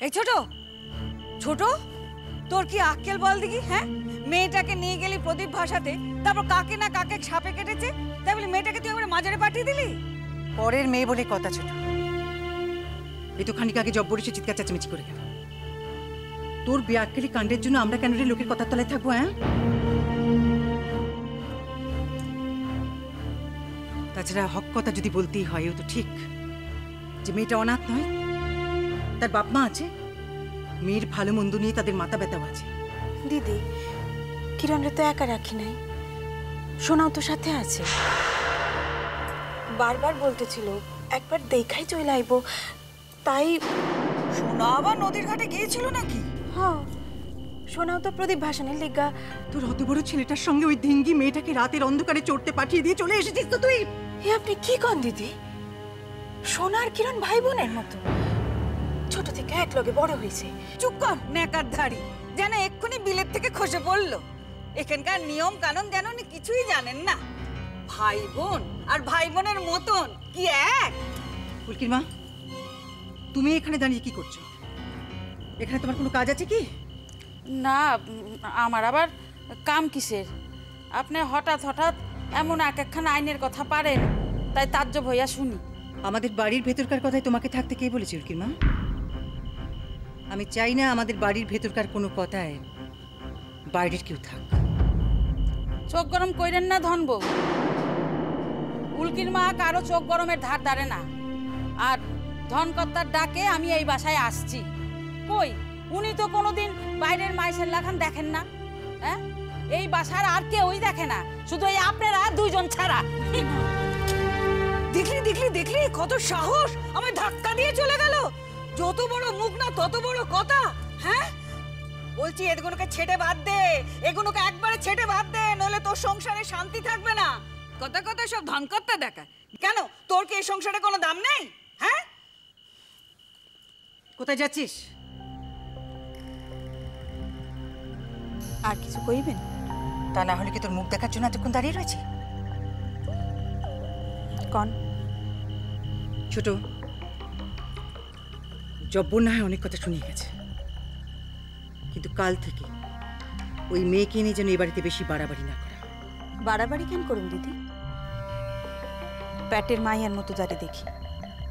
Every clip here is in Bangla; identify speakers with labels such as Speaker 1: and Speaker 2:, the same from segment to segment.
Speaker 1: এই ছোট ছোট, তোর কি আক্কেল বল দেখি? হ্যাঁ, মেয়েটাকে নিয়ে গেলি প্রদীপ ভাষাতে, তারপর কাকে না কাকে সাপে কেটেছে, তাই বলে মেয়েটাকে তুই একবারে মাজারে পাঠিয়ে দিলি?
Speaker 2: পরের মেয়ে বলে কথা ছোট। এই তো খানিক আগে জব্বর এসে চিৎকার চেঁচামেচি করে গেল। তোর বেআক্কেলি কাণ্ডের জন্য আমরা কেন রে লোকের কথার তলায় থাকবো? হ্যাঁ, তাছাড়া হক কথা যদি বলতেই হয়, ও তো ঠিক যে মেয়েটা অনাথ নয়, তার বাপ মা আছে, মেয়ের ভালো মন্দ নিয়ে তাদের মাথা ব্যথাও আছে।
Speaker 3: দিদি, কিরণরে তো একা রাখি নাই, সোনাও তো সাথে আছে। বারবার বলতেছিল একবার দেখাই চলে আইব, তাই।
Speaker 1: সোনা আবার নদীর ঘাটে গিয়েছিল নাকি?
Speaker 3: হ্যাঁ, সোনাও তো প্রদীপ ভাসানের লিগা।
Speaker 2: তোর অত বড় ছেলেটার সঙ্গে ওই ধিঙ্গি মেয়েটাকে রাতের অন্ধকারে চড়তে পাঠিয়ে দিয়ে চলে এসেছিস তো তুই?
Speaker 3: এ আপনি কি কন দিদি? সোনা আর কিরণ ভাই বোনের মতো, ছোট থেকে এক লগে বড় হয়েছে।
Speaker 1: চুপ কর নেকার ধাড়ি, যেন এক্ষুনি বিলেত থেকে খসে পড়লো। এখানকার নিয়ম কানুন যেন উনি কিছুই জানেন না। ভাই বোন আর ভাই বোনের মতন কি এক?
Speaker 2: ফুলকির মা, তুমি এখানে দাঁড়িয়ে কি করছো? এখানে তোমার কোনো কাজ আছে কি?
Speaker 4: না, আমার আবার কাম কিসের? আপনি হঠাৎ হঠাৎ এমন এক একখানা আইনের কথা পারেন, তাই তাজ্জব হইয়া শুনি।
Speaker 2: আমাদের বাড়ির ভেতরকার কথায় তোমাকে থাকতে কে বলেছে ফুলকির মা? আমি চাই না আমাদের বাড়ির ভেতরকার কোনো কথায় বাইরের কেউ থাক।
Speaker 4: চোখ গরম কইরেন না ধনবউ। উল্কির মা কারো চোখ গরমের ধার ধারে না। আর ধনকর্তার ডাকে আমি এই বাসায় আসছি। কই, উনি তো কোনোদিন বাইরের মাইসের লাখান দেখেন না। হ্যাঁ, এই বাসার আর কেউই দেখে না, শুধু এই আপনারা দুইজন ছাড়া।
Speaker 1: দেখলি দেখলি দেখলি কত সাহস, আমায় ধাক্কা দিয়ে চলে গেল। যত বড় মুখ না তত বড় কথা। হ্যাঁ, বলছি এগুলোকে ছেড়ে বাদ দে, এগুলোকে একবারে ছেড়ে বাদ দে, নইলে তোর সংসারে শান্তি থাকবে না। কথা কথা সব ধনকর্তা দেখায়। কেন, তোর কি এই সংসারে কোনো দাম নেই? হ্যাঁ,
Speaker 2: কোথায় যাচ্ছিস?
Speaker 3: আর কিছু কইবেন?
Speaker 2: তা না হলে কি তোর মুখ দেখার জন্য এতক্ষণ দাঁড়িয়ে রয়েছে?
Speaker 3: কন।
Speaker 2: ছোট, জব্বর না হয় অনেক কথা শুনিয়ে গেছে, কিন্তু কাল থেকে ওই মেয়েকে নিয়ে যেন এ বাড়িতে বেশি বাড়াবাড়ি না করা।
Speaker 3: বাড়াবাড়ি কেন করুন দিদি? প্যাটের মাইয়ার মতো যারে দেখি,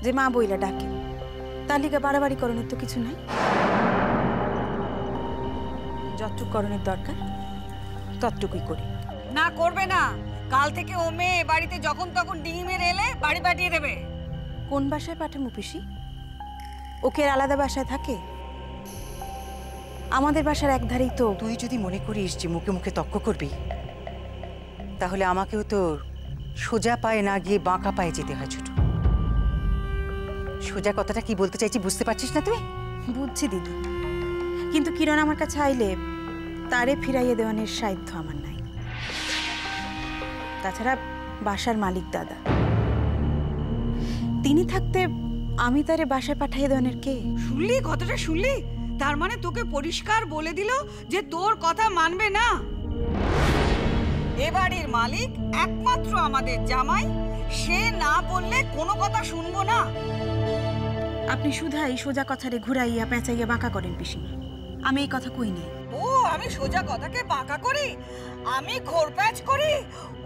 Speaker 3: যে মা বইলা ডাকে, তার লিগা বাড়াবাড়ি করণের তো কিছু নাই। যতটুক করণের দরকার ততটুকুই করি।
Speaker 1: না করবে না। কাল থেকে ও মেয়ে বাড়িতে যখন তখন ডিঙি মেরে এলে বাড়ি পাঠিয়ে দেবে।
Speaker 3: কোন বাসায় পাঠামু পিসি? ওকে আলাদা বাসায় থাকে? আমাদের বাসার এক ধারেই তো।
Speaker 2: তুই যদি মনে করিস যে মুখে মুখে তর্ক করবি, তাহলে আমাকেও তো সোজা পায়ে না গিয়ে বাঁকা পায়ে যেতে হয়। ছোট, সোজা কথাটা কি বলতে চাইছি বুঝতে পারছিস না তুই?
Speaker 3: বুঝছি দিদি, কিন্তু কিরণ আমার কাছে আইলে তারে ফিরাইয়ে দেওয়ানের সাধ্য আমার নাই। তাছাড়া বাসার মালিক দাদা, তিনি থাকতে আমি তারে বাসায় পাঠাইয়ে দেওয়ানের কে?
Speaker 1: শুনলি কথাটা, শুনলি? তার মানে তোকে পরিষ্কার বলে দিল যে তোর কথা মানবে না। এ বাড়ির মালিক একমাত্র আমাদের জামাই, সে না বললে কোনো কথা শুনবো না।
Speaker 3: আপনি শুধাই সোজা কথারে ঘুরাইয়া পেঁচাইয়া বাঁকা করেন পিসিমা। আমি এই কথা কই নাই।
Speaker 1: ও, আমি সোজা কথাকে বাঁকা করি? আমি ঘোরপ্যাচ করি?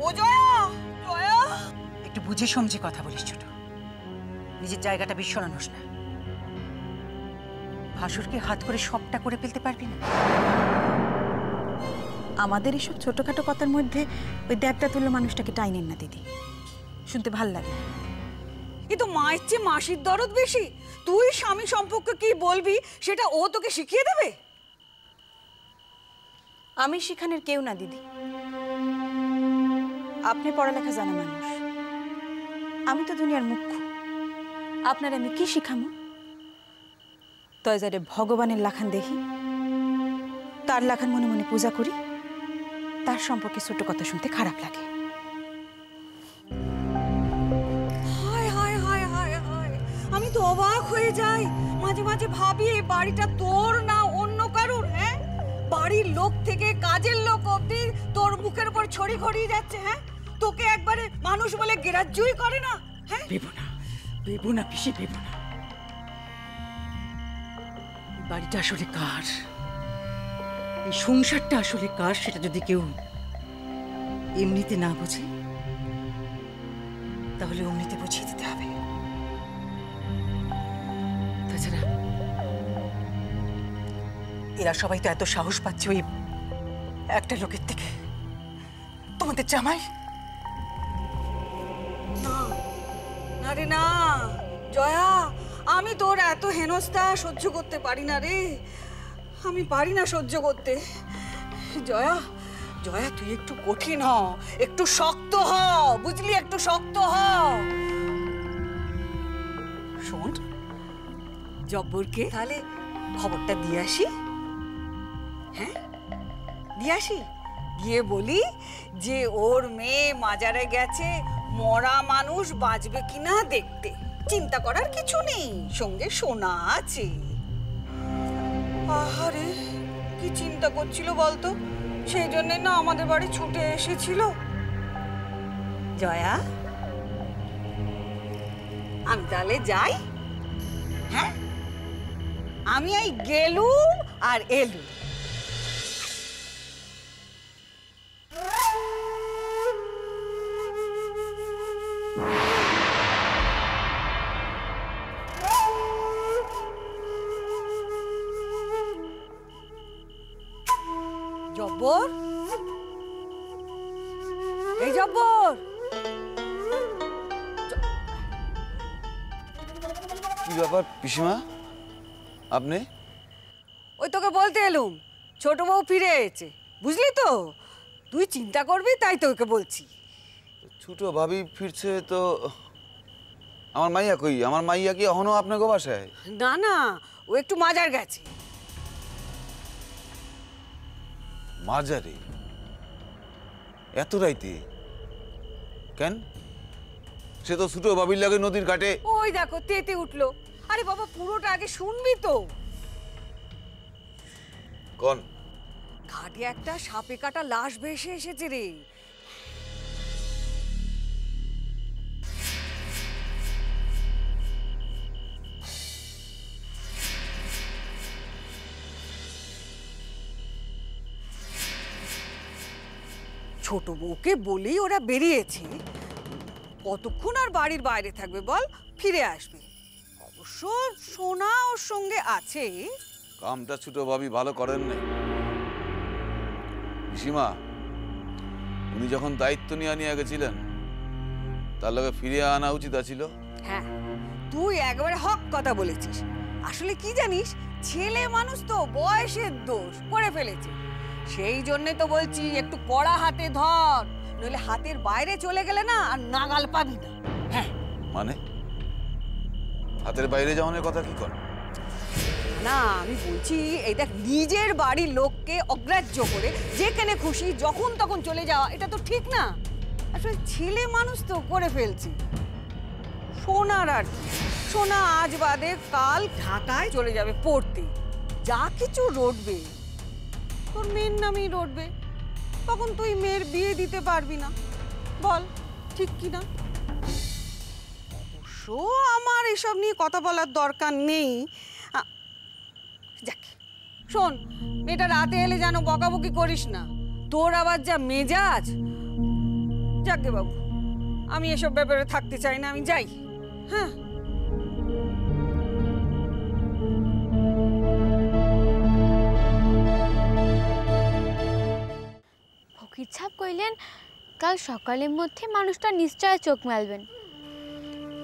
Speaker 1: ও জয়া, জয়া,
Speaker 2: একটু বুঝে সমঝে কথা বলিস ছোট, নিজের জায়গাটা বিস্মরানোস না। ভাসুরকে হাত করে সবটা করে ফেলতে পারবি না।
Speaker 3: আমাদের এসব ছোটখাটো কথার মধ্যে ওই দেবটা তুল্য মানুষটাকে টাইনেন না দিদি, শুনতে ভাল লাগে।
Speaker 1: এ তো মায়ের চেয়ে মাসির দরদ বেশি। তুই স্বামী সম্পর্কে কি বলবি সেটা ও তোকে শিখিয়ে দেবে?
Speaker 3: আমি শিখানের কেউ না দিদি, আপনি পড়ালেখা জানা মানুষ, আমি তো দুনিয়ার মুখ্য। আপনার আমি কি শিখামো? তয় যারে ভগবানের লাখান দেখি, তার লাখান মনে মনে পূজা করি, তার সম্পর্কে ছোট কথা শুনতে খারাপ লাগে।
Speaker 1: হায় হায় হায় হায় হায়, আমি তো অবাক হয়ে যাই। মাঝে মাঝে ভাবি এই বাড়িটা তোর না অন্য কারোর। হ্যাঁ, বাড়ির লোক থেকে কাজের লোক অবধি তোর মুখের উপর ছড়ি ঘড়িয়ে যাচ্ছে। হ্যাঁ, তোকে একবারে মানুষ বলে গ্রাহ্যই করে না। হ্যাঁ,
Speaker 2: ভেবো না, ভেবো না পিসি, ভেবো না। বাড়িটা আসলে কার, এই সংসারটা আসলে কার, সেটা যদি কেউ এমনিতে না বোঝে তাহলে অমনিতে বুঝিয়ে দিতে হবে। তাছাড়া এরা সবাই তো এত সাহস পাচ্ছে ওই একটা লোকের থেকে, তোমাদের জামাই।
Speaker 1: না না রে না জয়া, আমি তোর এত হেনস্থা সহ্য করতে পারি না রে, আমি পারি না সহ্য করতে। জয়া জয়া, তুই একটু কঠিন হ, একটু শক্ত হ, বুঝলি, একটু শক্ত হ। শোন, জব্বরকে তাহলে খবরটা দিয়ে আসি। হ্যাঁ, দিয়ে আসি, গিয়ে বলি যে ওর মেয়ে মাজারে গেছে, মরা মানুষ বাঁচবে কিনা দেখতে, চিন্তা করার কিছু নেই, সঙ্গে সোনা আছে। আহারে, কি চিন্তা করছিল বলতো, সেই জন্য না আমাদের বাড়ি ছুটে এসেছিল। জয়া, আমি তাহলে যাই। হ্যাঁ, আমি এই গেলুম আর এলুম। জব্বর, এই জব্বর,
Speaker 5: কি ব্যাপার পিসিমা, আপনি?
Speaker 1: ওই তোকে বলতে এলুম, ছোট বউ ফিরে এসেছে, বুঝলি তো, তুই চিন্তা করবি তাই তোকে বলছি।
Speaker 5: ছোট ভাবি ফিরছে তো আমার মাইয়া কই? আমার মাইয়া কি এখনো আপনাকে বাসায়?
Speaker 1: না না, ও একটু মাজার গেছে।
Speaker 5: মাজারে? এত রাইতে কেন? সে তো ছোট ভাবির লাগে নদীর ঘাটে।
Speaker 1: ওই দেখো তেতে উঠলো। আরে বাবা, পুরোটা আগে শুনবি তো।
Speaker 5: কোন
Speaker 1: ঘাটে একটা সাপে কাটা লাশ ভেসে এসেছে রে। ছোট বউকে বলেই ওরা বেরিয়েছে, কতক্ষণ আর বাড়ির বাইরে থাকবে বল, ফিরে আসবে। অবশ্য সোনা ওর সঙ্গে আছে।
Speaker 5: কামটা ছোট ভাবি ভালো করেন নাই পিসিমা। উনি যখন দায়িত্ব নিয়ে গেছিলেন, তার লগে ফিরিয়ে আনা উচিত ছিল।
Speaker 1: হ্যাঁ, তুই একবারে হক কথা বলেছিস। আসলে কি জানিস, ছেলে মানুষ তো বয়সের দোষ করে ফেলেছে। সেই জন্য তো বলছি একটু কড়া হাতে ধর, নইলে হাতের বাইরে চলে গেলে না আর নাগাল পাবি না। হ্যাঁ,
Speaker 5: মানে হাতের বাইরে যাওয়ার কথা কি কর?
Speaker 1: না আমি বলছি, এই দেখ, নিজের বাড়ির লোককে অগ্রাহ্য করে যেখানে খুশি যখন তখন চলে যাওয়া, এটা তো ঠিক না। আসলে ছেলে মানুষ তো করে ফেলছি। সোনার আর কি, সোনা আজ বাদে কাল ঢাকায় চলে যাবে পড়তে, যা কিছু রটবে তোর মেয়ের নামেই রটবে। তখন তুই মেয়ের বিয়ে দিতে পারবি না, বল ঠিক কি না? অবশ্য আমার এসব নিয়ে কথা বলার দরকার নেই। যাক, শোন, মেয়েটা রাতে এলে যেন বকাবকি করিস না, তোর আবার যা মেজাজ। যাকে বাবু, আমি এসব ব্যাপারে থাকতে চাই না, আমি যাই। হ্যাঁ,
Speaker 6: ফকির সাহেব কইলেন কাল সকালের মধ্যে মানুষটা নিশ্চয় চোখ মেলবেন,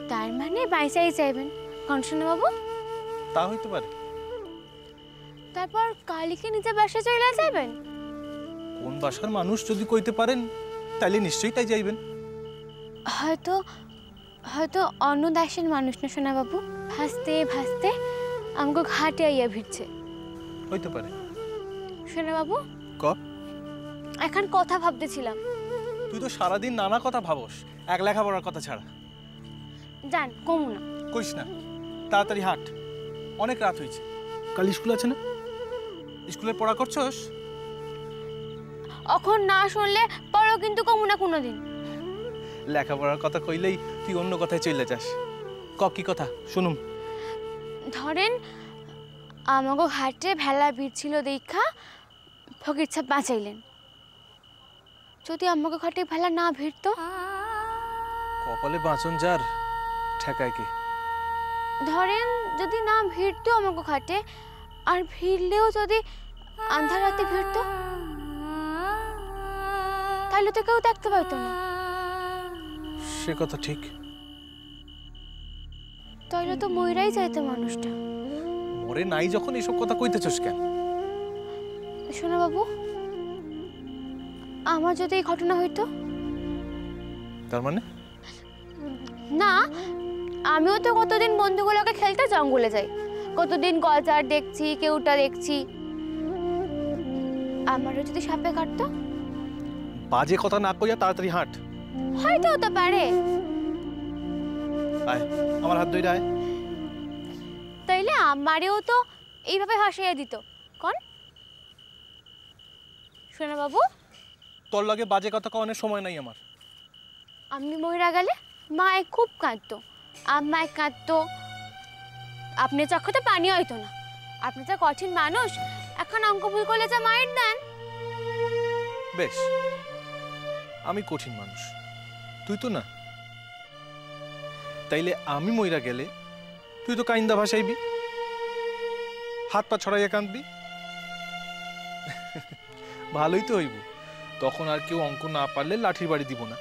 Speaker 6: তার মানে বাইসাই চাইবেন কনসনা বাবু।
Speaker 7: তা হইতে পারে।
Speaker 6: তারপর কালিকে নিজে বাসা চলে যাবেন।
Speaker 7: কোন বাসার মানুষ যদি কইতে পারেন তাইলে নিশ্চয়ই তাই যাইবেন।
Speaker 6: হয়তো হয়তো অন্য দেশের মানুষ না সোনা বাবু, ভাসতে ভাসতে আমাকে ঘাটে আইয়া ভিড়ছে।
Speaker 7: হইতে পারে।
Speaker 6: সোনা বাবু,
Speaker 7: ক
Speaker 6: এখন কথা ভাবতেছিলাম।
Speaker 7: তুই তো সারাদিন নানা কথা ভাবস, এক লেখাপড়ার কথা ছাড়া।
Speaker 6: জান কমু না।
Speaker 7: কইস না, তাড়াতাড়ি হাট, অনেক রাত হয়েছে। কাল স্কুল আছে না? স্কুলে পড়া করছস?
Speaker 6: এখন না শুনলে পরও কিন্তু কমু না কোনোদিন।
Speaker 7: লেখাপড়ার কথা কইলেই তুই অন্য কথায় চলে যাস। ক কি কথা শুনুম।
Speaker 6: ধরেন আমাকে ঘাটে ভেলা ভিড় ছিল দেখা ফকির ছাপ বাঁচাইলেন। যদি আমাকে ঘাটে ভেলা না ভিড়তো?
Speaker 7: কপালে বাঁচন যার ঠেকায় কে।
Speaker 6: ধরেন যদি না ভিড়তো আমাকে ঘাটে, আর ভিড়লেও যদি আন্ধার রাতে ভিড়তো, তাহলে তো কেউ দেখতে পাইতো না।
Speaker 7: সে কথা ঠিক।
Speaker 6: তাহলে তো মইরাই যাইতো মানুষটা।
Speaker 7: মরে নাই যখন এইসব কথা কইতেছস কেন?
Speaker 6: শোনো বাবু, আমার যদি এই ঘটনা হইতো?
Speaker 7: তার মানে?
Speaker 6: না, আমিও তো কতদিন বন্ধুগুলোকে খেলতে জঙ্গলে যাই, কতদিন গজার দেখছি, কেউটা দেখছি। আমারও যদি সাপে কাটতো?
Speaker 7: বাজে কথা না কইয়া তাড়াতাড়ি হাঁট।
Speaker 6: হয়তো হতে পারে।
Speaker 7: আয়, আমার হাত ধইরা আয়।
Speaker 6: তাইলে আমারেও তো এইভাবে হাসিয়ে দিত কোন? শোনো বাবু,
Speaker 7: তোর লাগে বাজে কথা কওয়ানোর সময় নাই আমার।
Speaker 6: আমি মহিরা গেলে মায়ে খুব কাঁদতো, আম্মায় কাঁদতো। আপনি চক্ষে তো পানি হইতো না। আপনি তো কঠিন মানুষ, এখন অঙ্ক ভুল করলে যা মায়ের দেন।
Speaker 7: বেশ, আমি কঠিন মানুষ, তুই তো না। তাইলে আমি মইরা গেলে তুই তো কাইন্দা ভাসাইবি, হাত পা ছড়াইয়া কাঁদবি। ভালোই তো হইব, তখন আর কেউ অঙ্ক না পারলে লাঠির বাড়ি দিব না।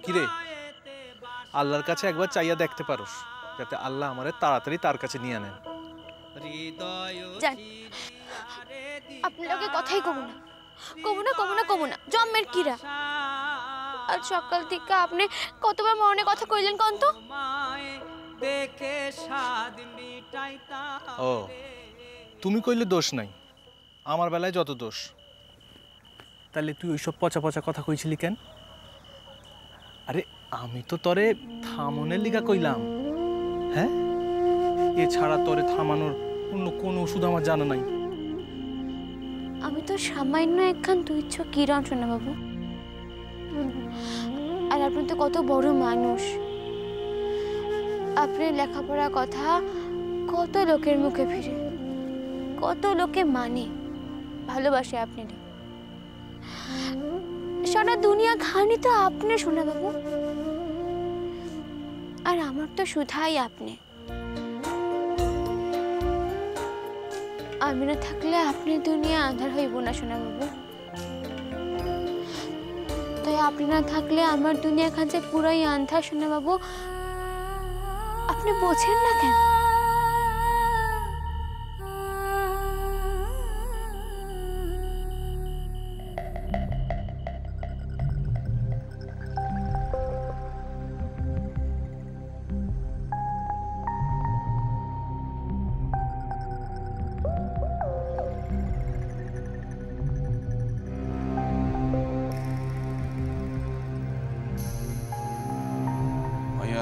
Speaker 7: কিরে, আল্লাহর কাছে একবার চাইয়া দেখতে পারোস, যাতে আল্লাহ আমারে তাড়াতাড়ি তার কাছে নিয়ে আনেন।
Speaker 6: আপনাকে কথাই কমু না, কমু না, কমু না, কমু না, জন্মের কিরা। আজ সকাল থেকে আপনি কতবার মনে কথা কইলেন কোন তো?
Speaker 7: ও, তুমি কইলে দোষ নাই, আমার বেলায় যত দোষ। তাহলে তুই ওইসব পচা পচা কথা কইছিলি কেন? আরে আমি তো তরে থামনের লিগা কইলাম। হ্যাঁ, এছাড়া তরে থামানোর অন্য কোনো ওষুধ আমার জানা নাই।
Speaker 6: আমি তো সামান্য একখান তুচ্ছ কিরণ শোনা বাবু, আর আপনি তো কত বড় মানুষ। আপনার লেখাপড়ার কথা কত লোকের মুখে ফিরে, কত লোকে মানে, ভালোবাসে আপনার। সারা দুনিয়া খানি তো আপনি শোনা বাবু, আর আমার তো শুধাই আপনি। আমি না থাকলে আপনি দুনিয়া আন্ধার হইব না শোনা বাবু। তাই আপনি না থাকলে আমার দুনিয়া খাঁচে পুরাই আন্ধার শোনা বাবু। আপনি বোঝেন না কেন?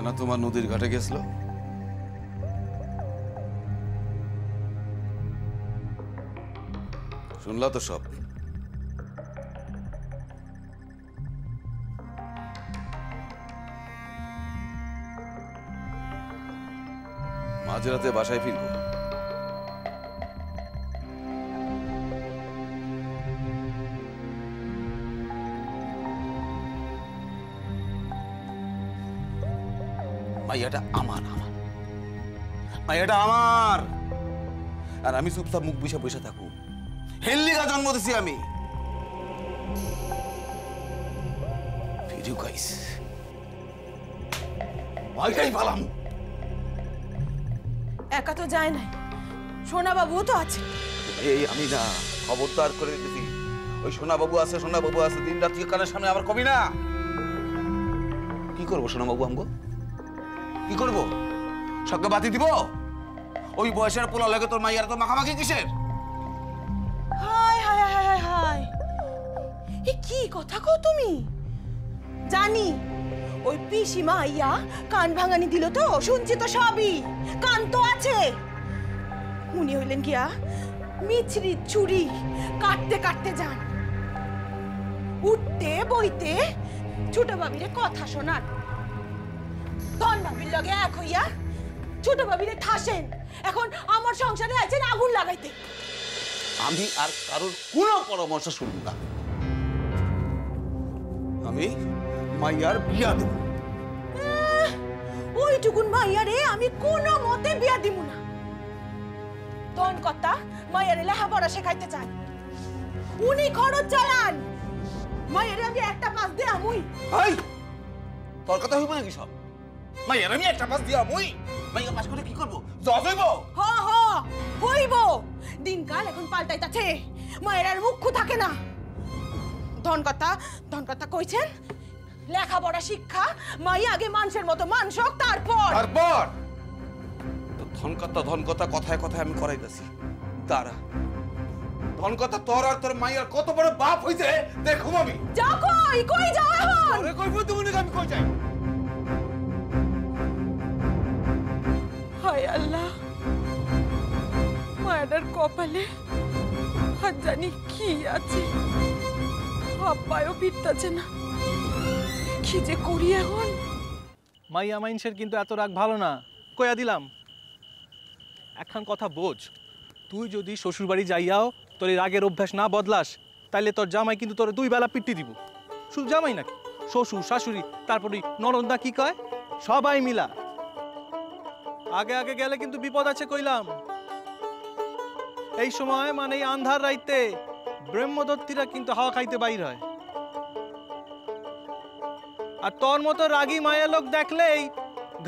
Speaker 5: না তোমার নদীর ঘাটে গেছিল? শুনলা তো সব। মাঝরাতে বাসায় ফিরবো। মাইয়াটা আমার, মাইয়াটা আমার, আর আমি চুপচাপ মুখ বসে বসে থাকু? হেললিগা জন্ম দিছি আমি। ভিডিও গাইস মাইটাই পালাম।
Speaker 3: একা তো যায় নাই, সোনা বাবুও তো আছে।
Speaker 5: এই আমি না, খবরদার করে দিছি, ওই সোনা বাবু আছে, সোনা বাবু আছে, দিন রাত কানের সামনে আবার কবি না। কি করবো সোনা বাবু? আমগো কি করবো? সবকে বাতি দিব? ওই বয়সের পোলা লাগে তোর মাইয়ার তো মাখামাখি কিসের?
Speaker 3: হায় হায় হায় হায় হায়, এ কি কথা কও তুমি? জানি ওই পিসিমা আইয়া কান ভাঙানি দিল তো, শুনছি তো সবই, কান তো আছে। উনি হইলেন গিয়া মিছরি চুরি কাটতে কাটতে যান, উঠতে বইতে ছোট বাবিরে কথা শোনান। ধন ভাবির লগে এক হইয়া ছোট ভাবিরে ঠাসেন, এখন আমার সংসারে আছেন আগুন লাগাইতে।
Speaker 5: আমি আর কারোর কোনো পরামর্শ শুনব না। আমি মাইয়ার বিয়া দেব।
Speaker 3: ওইটুকুন মাইয়ারে আমি কোনো মতে বিয়া দিব না। ধন কথা মাইয়ারে লেখাপড়া শেখাইতে চান, উনি খরচ চালান, মাইয়ারে আমি একটা পাস দে আমুই।
Speaker 5: এই তোর কথা হইব নাকি সব? মাইয়ার আমি একটা পাস দিয়া মুই মাইয়া পাস করে কি করব? জজ হইব?
Speaker 3: হ হ হইব। দিনকাল এখন পাল্টাইতাছে, মায়ের আর মুখ থাকে না। ধন কথা কইছেন লেখাপড়া শিক্ষা, মাই আগে মানুষের মতো মানুষ হোক, তারপর
Speaker 5: তো ধন কথা কথায় কথায় আমি করাইতেছি। দাঁড়া, ধন কথা তোর আর তোর মাইয়ার কত বড় বাপ হইছে দেখুম আমি।
Speaker 3: যাও কই যাও এখন?
Speaker 5: আরে কইব তুমি নাকি আমি কই যাই?
Speaker 3: হায় আল্লাহ, মায়ের কপালে আর জানি কি আছে, আব্বায়ও ফিরতাছে না, কি যে করি এখন।
Speaker 7: মাইয়া মাইনসের কিন্তু এত রাগ ভালো না, কইয়া দিলাম। একখান কথা বোঝ, তুই যদি শ্বশুর বাড়ি যাইয়াও তোর এই রাগের অভ্যাস না বদলাস, তাইলে তোর জামাই কিন্তু তোর 2 বেলা পিটি দিব। শুধু জামাই নাকি, শ্বশুর শাশুড়ি, তারপরে ননদা কি কয়, সবাই মিলা। আগে আগে গেলে কিন্তু বিপদ আছে কইলাম। এই সময় মানে এই আন্ধার রাইতে ব্রহ্মদত্তীরা কিন্তু হাওয়া খাইতে বাইর হয়। আর তোর মতো রাগী মায়া লোক দেখলেই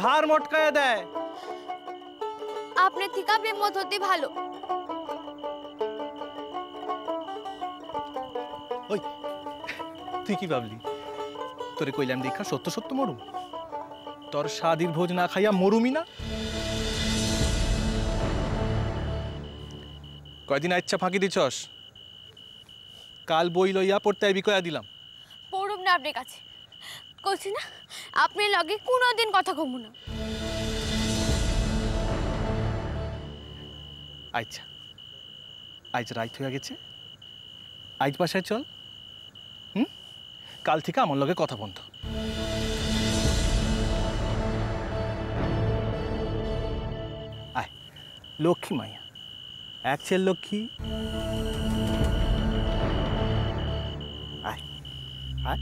Speaker 7: ঘাড় মটকায়া দেয়।
Speaker 6: আপনার থেকে ব্রহ্মদত্তি ভালো।
Speaker 7: ওই তুই কি ভাবলি তোরে কইলাম দেখা সত্য সত্য মরুম? তোর শাদির ভোজ না খাইয়া মরুমি না? কয়দিন ইচ্ছা ফাঁকি দিছস? কাল বই লইয়া পড়তে আইবি কইয়া দিলাম।
Speaker 6: পড়ুম না আপনার কাছে, কইছি না আপনার লগে কোনোদিন কথা কমু না।
Speaker 7: আচ্ছা, আজ রাইত হইয়া গেছে, আজ বাসায় চল। কাল থেকে আমার লগে কথা বন্ধ। আয় লক্ষ্মী মাইয়া, এক ছেলে লক্ষ্মী। আয় আয়।